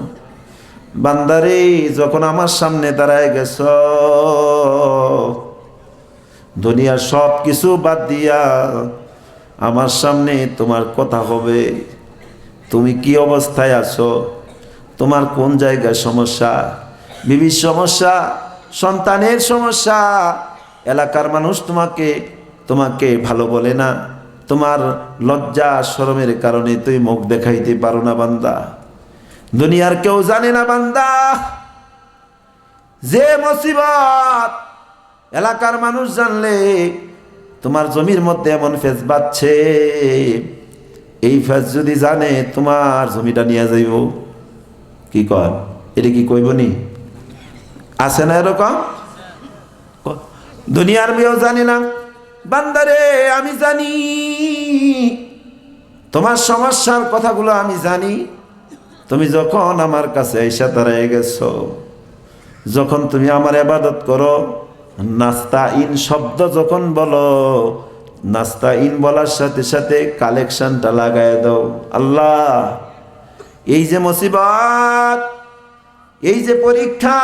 বান্দারে যখন আমার সামনে দাঁড়ায় গেছ, দুনিয়ার সব কিছু বাদ দিয়া আমার সামনে তোমার কথা হবে। তুমি কি অবস্থায় আছো, তোমার কোন জায়গায় সমস্যা, বিবির সমস্যা, সন্তানের সমস্যা, এলাকার মানুষ তোমাকে তোমাকে ভালো বলে না, তোমার লজ্জা শরমের কারণে তুমি মুখ দেখাইতে পারো না বান্দা। দুনিয়ার কেউ জানে না বান্দা, যে মুসিবত এলাকার মানুষ জানলে তোমার জমির মধ্যে এমন ফেজ বাচ্ছে, এই ফেজ যদি জানে তোমার জমিটা নিয়ে যাইব। কি কর, এটা কি কইবনি? আছে না এরকম? দুনিয়ার মেয়েও জানে না। বান্দারে আমি জানি, তোমার সমস্যার কথাগুলো আমি জানি। তুমি যখন আমার কাছে এসে দাঁড়ায় গেছো, যখন তুমি আমার ইবাদত করো, নাস্তাইন শব্দ যখন বলো, নাস্তাইন বলার সাথে সাথে কালেকশনটা লাগায় দাও। আল্লাহ, এই যে মুসিবত, এই যে পরীক্ষা,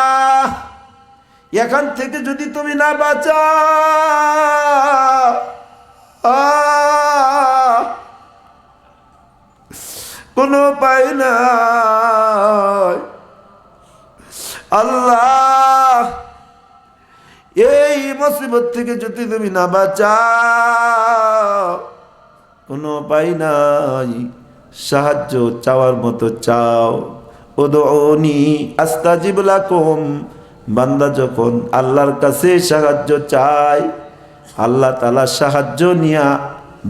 এখান থেকে যদি তুমি না বাঁচাও, কোনো উপায় নাই। আল্লাহ, এই মুসিবত থেকে যদি তুমি না বাঁচাও, কোনো উপায় নাই। সাহায্য চাওয়ার মতো চাও। উদউনি আস্তাজিব লাকুম। বান্দা যখন আল্লাহর কাছে সাহায্য চায়, আল্লাহ তাআলা সাহায্য নিয়া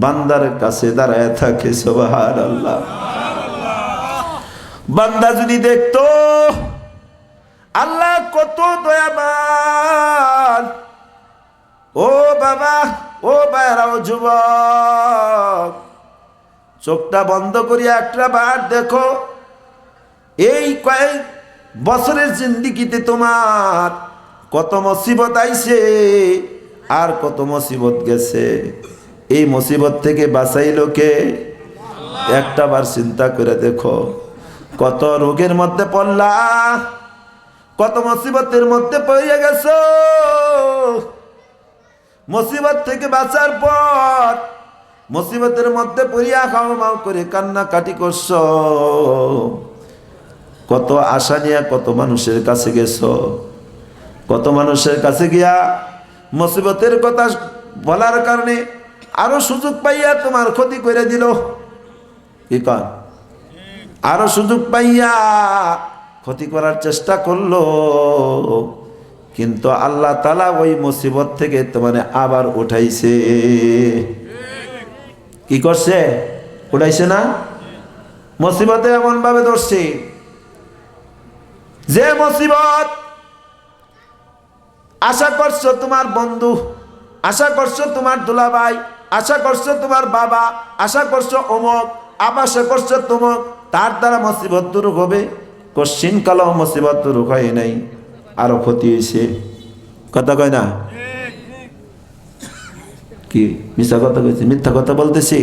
বান্দার কাছে দাঁড়ায় থাকে। সুবহানাল্লাহ। বান্দা যদি দেখতো আল্লাহ কত দয়াবান। ও বাবা, ও ভাইরা, ও যুবক, চোখটা বন্ধ করিয়া একটা বার দেখো, এই কয়েক বছরের জিন্দেগিতে তোমার কত মুসিবত আইছে আর কত মুসিবত গেছে। এই মুসিবত থেকে বাঁচাইলো কে? একটা বার চিন্তা করে দেখো। কত রোগের মধ্যে পড়লা, কত মুসিবতের মধ্যে পড়ে গেছো। মুসিবত থেকে বাঁচার পর মুসিবতের মধ্যে পড়িয়া খাও মাও করে কান্নাকাটি করছো। কত আশা নিয়ে কত মানুষের কাছে গেছো, কত মানুষের কাছে গিয়া মুসিবতের কথা বলার কারণে আরো সুযোগ পাইয়া তোমার ক্ষতি করে দিল। কি কর, আরো সুযোগ পাইয়া ক্ষতি করার চেষ্টা করলো, কিন্তু আল্লাহ তাআলা ওই মুসিবত থেকে তোমার আবার উঠাইছে। কি করছে? উঠাইছে না? মুসিবতে এমন ভাবে ধরছে, যে মুসিবত আশা করছো তোমার বন্ধু, আশা করছো তোমার দুলাভাই, আশা করছো তোমার বাবা, আশা করছো অমুক, আশা করছো তমুক, তার দ্বারা মুসিবত দূর হবে। কোশ্চিন কালেও মুসিবত দূর হয় নাই, আরো ক্ষতি হয়েছে। কথা কয় না? কি মিথ্যা কথা কইছি? মিথ্যা কথা বলতেছি?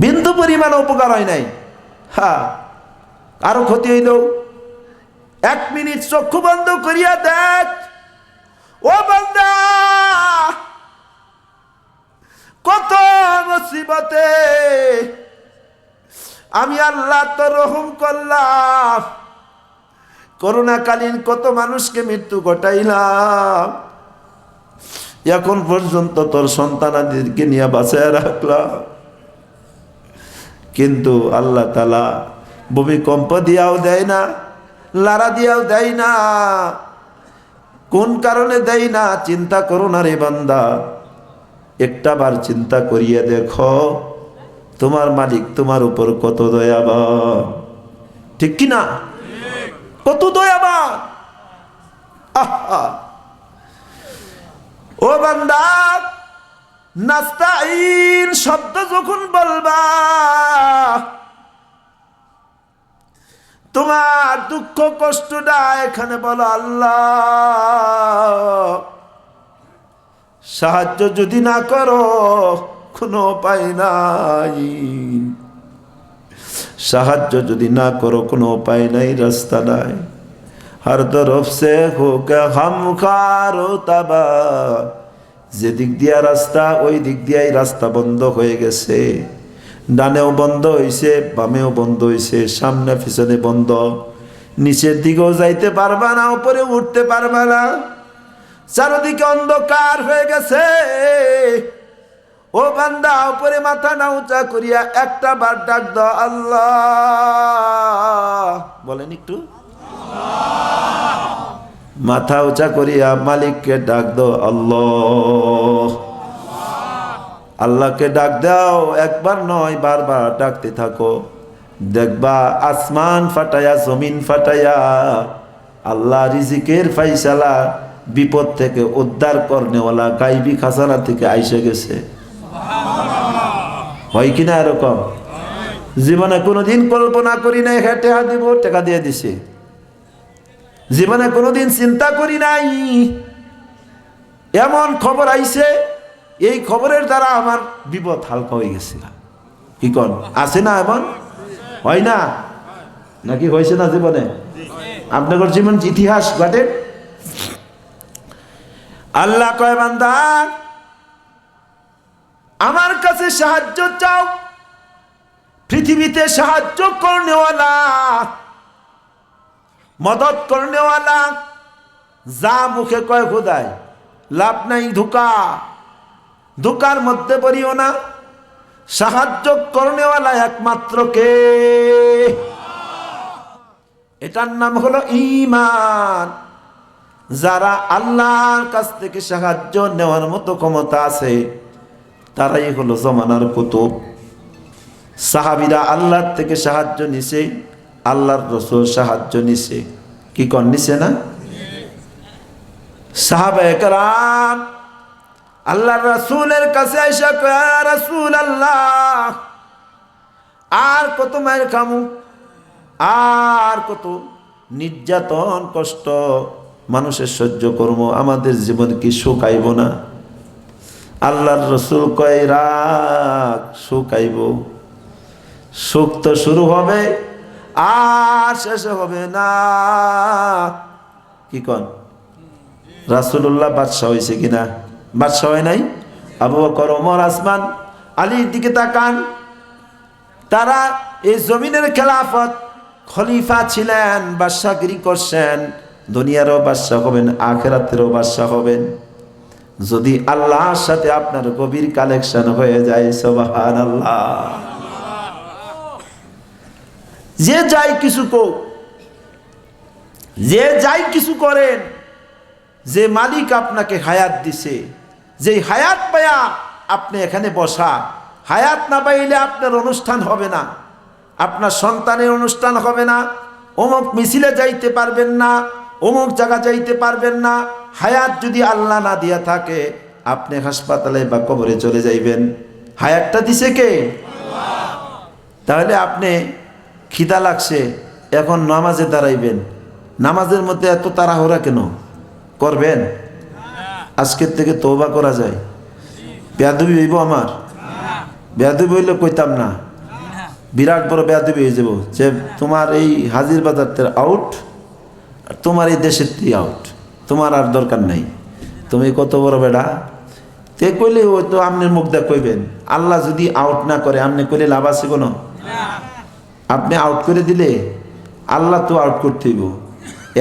বিন্দু পরিমাণ উপকার হয় নাই, হ্যাঁ, আরো ক্ষতি হইল। 1 মিনিট চক্ষু বন্ধ করিয়া দেখ, ও বান্দা, কত মুসিবতে আমি আল্লাহ তো রহম করলাম। করোনাকালীন কত মানুষকে মৃত্যু ঘটাইলাম, এখন পর্যন্ত তোর সন্তানাদিকে নিয়ে বাঁচায় রাখলাম। কিন্তু আল্লাহ তাআলা ভূমিকম্প দিয়াও দেয় না, লারা দিয়াও দেয় না। কোন কারণে দেয় না? চিন্তা করো না রে বান্দা, একটা বার চিন্তা করিয়ে দেখো তোমার মালিক তোমার উপর কত দয়াবান। ঠিক কি না? কত দয়াবান। আহা, ও বান্দা, নাস্তাইন শব্দ যখন বলবা, তোমার দুঃখ কষ্টটা এখানে বলো আল্লাহ। সাহায্য যদি না করো কোনো উপায় নাই। সাহায্য যদি না করো কোনো উপায় নাই, রাস্তা নাই। হর তরফ সে হোক হামখারো তাবা, যে দিক দিয়া রাস্তা ওই দিক দিয়াই রাস্তা বন্ধ হয়ে গেছে। ডানেও বন্ধ হইছে, বামেও বন্ধ হইছে, সামনে পিছনে বন্ধ। নিচের দিকেও যাইতে পারবা না, উপরে উঠতে পারবা না, চারদিকে অন্ধকার হয়ে গেছে। ও বান্দা, উপরে মাথা না উঁচা করিয়া একটা বার ডাক দাও আল্লাহ। বলেন একটু, মাথা উঁচা করিয়া মালিককে ডাক দাও আল্লাহ। আল্লাহকে ডাক দাও, একবার নয় বারবার ডাকতে থাকো। দেখবা আসমান ফাটায়া জমিন ফাটায়া আল্লাহ রিজিকের ফাইসালা, বিপদ থেকে উদ্ধার করনেওয়ালা গাইবি খাজানা থেকে আইসে গেছে। হয় কিনা এরকম? জীবনে কোনোদিন কল্পনা করি নাই হেঁটে দিব, টাকা দিয়ে দিছে। জীবনে কোনোদিন চিন্তা করি নাই এমন খবর আইছে, এই খবরের দ্বারা আমার বিপদ হালকা হয়ে গেছে। কি কন, আছে না এমন? হয় না নাকি? হয়েছে না জীবনে? আপনাদের জীবন ইতিহাস ঘটে। আল্লাহ কয় বান্দা আমার কাছে সাহায্য চাও। পৃথিবীতে সাহায্য করনেওয়ালা, মদত করনেওয়ালা যা মুখে কয় খোদায়, লাভ নাই। ধোকার মধ্যে পড়িও না। সাহায্য করনেওয়ালা একমাত্র কে? এটার নাম হলো ঈমান। যারা আল্লাহর কাছ থেকে সাহায্য নেওয়ার মতো ক্ষমতা আছে, তারাই হলো জমানার কুতুব। সাহাবীরা আল্লাহর থেকে সাহায্য নিছে, আল্লাহর রাসূল সাহায্য নিছে। কি কন, নিছে না? সাহাবায়ে কেরাম আল্লাহর রাসূলের কাছে আইসা কয়, ইয়া রাসূলুল্লাহ, আর কত মায়ের খামু, আর কত নির্যাতন কষ্ট মানুষের সহ্য করবো, আমাদের জীবন কি সুখ আইব না? আল্লাহর রাসূল কয়, রাখ, সুখ আইব। সুখ তো শুরু হবে আর শেষ হবে না। কি কন? রাসূলুল্লাহ বাদশা হয়েছে কিনা? বাদশা হয় নাই? আবু বকর, ওমর, ওসমান, আলীর দিকে তাকান। তারা এই জমিনের খেলাফত খলিফা ছিলেন, বাদশাগিরি করছেন। দুনিয়ারও বাদশাহ হবেন, আখিরাতেরও বাদশাহ হবেন, যদি আল্লাহর সাথে আপনার গভীর কানেকশন হয়ে যায়। সুবহানাল্লাহ। যে যাই কিছু কোক, যে যাই কিছু করেন, যে মালিক আপনাকে হায়াত দিছে, যে হায়াত পায়া আপনি এখানে বসা, হায়াত না পাইলে আপনার অনুষ্ঠান হবে না, আপনার সন্তানের অনুষ্ঠান হবে না, অমুক মিছিলে যাইতে পারবেন না, অমুক জায়গা যাইতে পারবেন না। হায়াত যদি আল্লাহ না দিয়া থাকে, আপনি হাসপাতালে বা কবরে চলে যাইবেন। হায়াতটা দিছে কে? আল্লাহ। তাহলে আপনি খিদা লাগছে, এখন নামাজে দাঁড়াইবেন, নামাজের মধ্যে এত তাড়াহুড়া কেন করবেন? আজকের থেকে তওবা করা যায়। বেয়াদবি হইব আমার? বেয়াদবি হইলে কইতাম না, বিরাট বড় বেয়াদবি হয়ে যাব যে তোমার এই হাজির বাজারতে আউট, তোমার এই দেশের থেকে আউট, তোমার আর দরকার নাই, তুমি কত বড় বেড়া। তে কইলে ওই তো আমনের মুখ দা কইবেন। আল্লাহ যদি আউট না করে, আমনে কইলে লাভ আছে কোনো? আপনি আউট করে দিলে আল্লাহ তো আউট করতে হইব,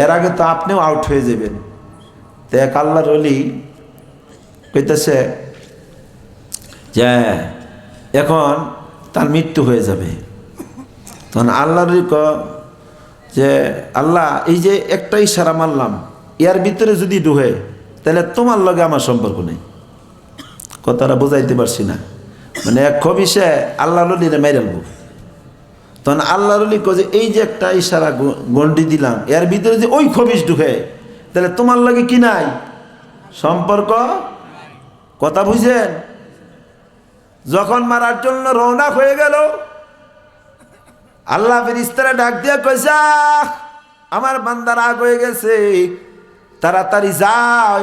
এর আগে তো আপনিও আউট হয়ে যাবেন। তো এক আল্লাহর ওলি কইতেছে যে এখন তার মৃত্যু হয়ে যাবে। তখন আল্লাহর যে আল্লাহ, এই যে একটা ইশারা মারলাম, এর ভিতরে যদি ঢুকে, তাহলে তোমার লগে আমার সম্পর্ক নেই। কথাটা বুঝাইতে পারছি না? মানে এক খবিসে আল্লাহ রলিরে মেরালবো। তখন আল্লাহ রলি যে এই যে একটা ইশারা গন্ডি দিলাম, এর ভিতরে যে ওই খবিস ঢুকে, তাহলে তোমার লগে কি নাই সম্পর্ক। কথা বুঝেন? যখন মারার জন্য রওনা হয়ে গেল, আল্লাহ ফেরেশতারা ডাক দিয়া কইছে, আমার বান্দা রাগ হয়ে গেছে, তাড়াতাড়ি যা,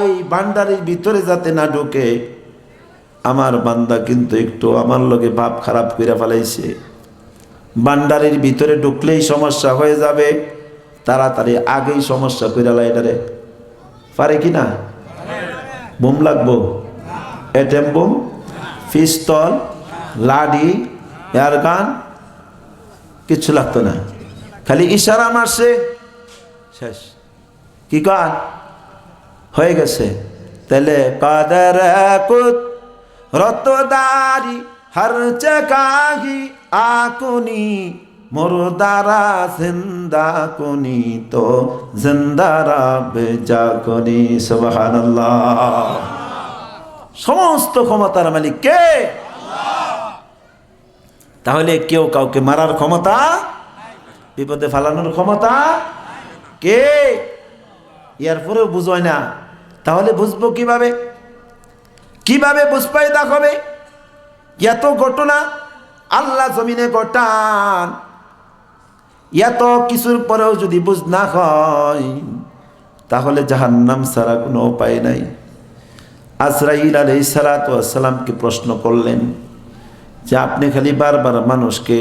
এই ভান্ডারের ভিতরে যাতে না ঢোকে। আমার বান্দা কিন্তু একটু আমার লগে ভাব খারাপ করে ফেলাইছে। বান্ডারির ভিতরে ঢুকলেই সমস্যা হয়ে যাবে, তাড়াতাড়ি আগেই সমস্যা করে লাইটারে পারে কি না? বোম লাগবো, এটম বোম, পিস্তল, লাঠি, এয়ারগান কিচ্ছু লাগতো না, খালি ইশারা মারছে শেষ। কি কান হয়ে গেছে। তাহলে কাদের কুত রতদারি হর চকাহি আকুনি মুরদারা জিন্দা কুনি তো জিন্দারা বেজাকুনি। সুবহানাল্লাহ। সমস্ত ক্ষমতার মালিক কে? তাহলে কেউ কাউকে মারার ক্ষমতা, বিপদে ফেলানোর ক্ষমতা কে? এরপরেও বুঝয় না, তাহলে বুঝবো কিভাবে? কিভাবে বুঝপাই দেখাবে? এত ঘটনা আল্লাহ জমিনে ঘটান, এত কিছুর পরেও যদি বুঝ না হয় তাহলে জাহান্নাম ছাড়া কোনো উপায় নাই। আজরাইল আলাইহিস সালাতু ওয়াস সালামকে প্রশ্ন করলেন যে আপনি খালি বারবার মানুষকে,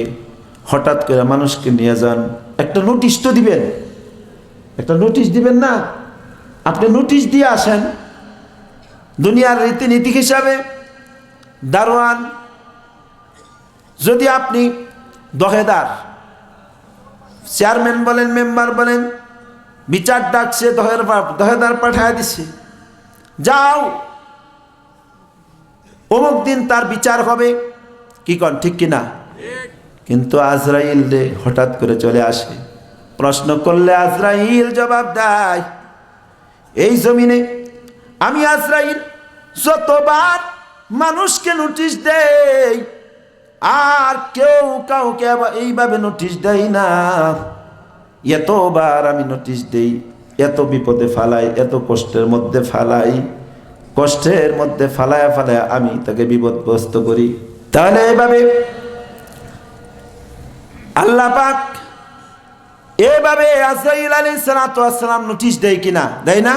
হঠাৎ করে মানুষকে নিয়ে যান, একটা নোটিশ তো দিবেন, একটা নোটিশ দিবেন না? আপনি নোটিশ দিয়ে আসেন। দুনিয়ার রীতিনীতি হিসাবে দারোয়ান, যদি আপনি দহেদার, চেয়ারম্যান বলেন, মেম্বার বলেন, বিচার ডাকছে, দহেদার পাঠায় দিচ্ছে, যাও অমুক দিন তার বিচার হবে, কি কন ঠিক কিনা? কিন্তু আজরাইল রে হঠাৎ করে চলে আসে, প্রশ্ন করলে আজরাইল জবাব দেয়, এই জমিনে আমি আজরাইল যতবার মানুষকে নোটিশ দেই আর কেউ কাউকে এইভাবে নোটিশ দেয় না, এতবার আমি নোটিশ দেই, এত বিপদে ফালাই, এত কষ্টের মধ্যে ফালাই, কষ্টের মধ্যে ফালায়া ফালায়া আমি তাকে বিপদগ্রস্ত করি। তাহলে এইভাবে আল্লাহ পাক এভাবে আজরাইল আলাইহিস সালাতু ওয়াস সালাম নোটিশ দেয় কিনা? দেয় না?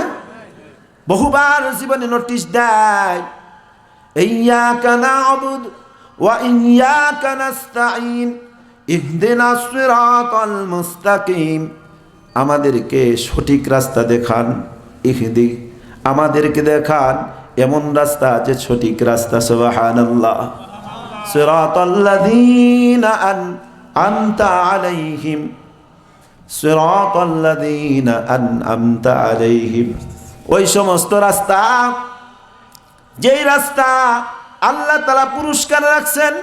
বহুবার জীবনে নোটিশ দেয়, ইয়্যাকা না'বুদু ওয়া ইয়্যাকা নাস্তাঈন ইহদিনাস সিরাতাল মুস্তাকিম। আমাদেরকে সঠিক রাস্তা দেখান, ইহদি, আমাদেরকে দেখান এমন রাস্তা যে সঠিক রাস্তা। সুবহানাল্লাহ। সিরাতাল্লাযীনা আন'আমতা আলাইহিম, সিরাতাল্লাযীনা আন'আমতা আলাইহিম, ওই সমস্ত রাস্তা, যেই রাস্তা আল্লাহ তাআলা পুরস্কার রাখছেন,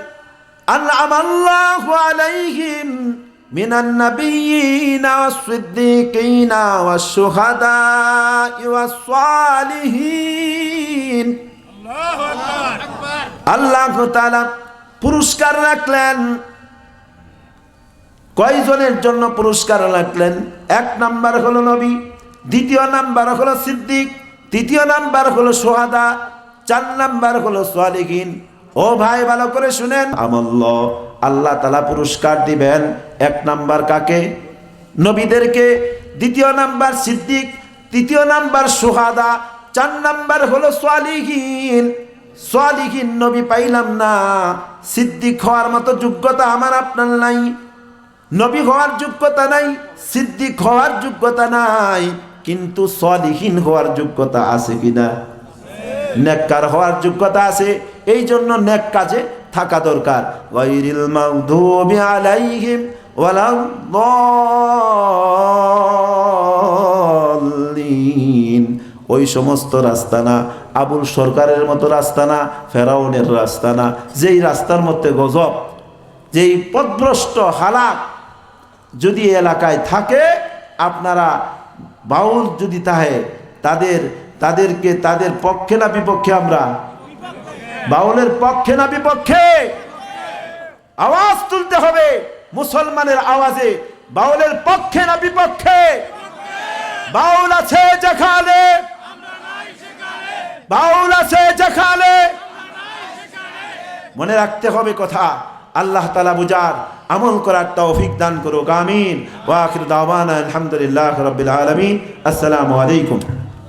আন'আমাল্লাহু আলাইহিম মিনান নাবিয়্যিনা ওয়াস-সিদ্দীকিনা ওয়াশ-শুহাদা'i ওয়াস-সালিহিন। আল্লাহু আকবার। আল্লাহ তাআলা পুরস্কার রাখলেন কয়জনের জন্য? পুরস্কার রাখলেন, এক নাম্বার হলো নবী, দ্বিতীয় নাম্বার হলো সিদ্দিক, তৃতীয় নাম্বার হলো শুহাদা, চার নাম্বার হলো সালিহিন। ও ভাই ভালো করে শুনেন, আমল্লাহ, আল্লাহ তাআলা পুরস্কার দিবেন এক নাম্বার কাকে? নবীদেরকে, দ্বিতীয় নাম্বার সিদ্দিক, তৃতীয় নাম্বার শুহাদা, চার নাম্বার হলো সালিহিন। সালিহিন নবী পাইলাম না, সিদ্দিক হওয়ার মতো যোগ্যতা আমার আপনার নাই, নবী হওয়ার যোগ্যতা নাই, সিদ্দিক হওয়ার যোগ্যতা নাই, কিন্তু সালিহিন হওয়ার যোগ্যতা আছে কিনা? নেককার হওয়ার যোগ্যতা আছে, এই জন্য নেক কাজে থাকা দরকার। গায়রিল মাগদুবি আলাইহিম ওয়ালাদ-দাল্লিন, ওই সমস্ত রাস্তা না, আবুল সরকারের মতো রাস্তা না, ফেরাউনের রাস্তা না, যেই রাস্তার মধ্যে গজব, যেই পথভ্রষ্ট হালাক যদি এলাকায় থাকে, আপনারা বাউল যদি তাহে তাদেরকে তাদের পক্ষে না বিপক্ষে? আমরা বাউলের পক্ষে না বিপক্ষে? আওয়াজ তুলতে হবে মুসলমানের আওয়াজে, বাউলের পক্ষে না বিপক্ষে? বাউল আছে যেখানে, বাউল আছে যেখানে, মনে রাখতে হবে কথা। আল্লাহ তাআলা বুঝার, আমল করার তৌফিক দান করুক, আমিন। ওয়া আখিরু দাওয়ানা আলহামদুলিল্লাহি রাব্বিল আলামিন। আসসালামু আলাইকুম।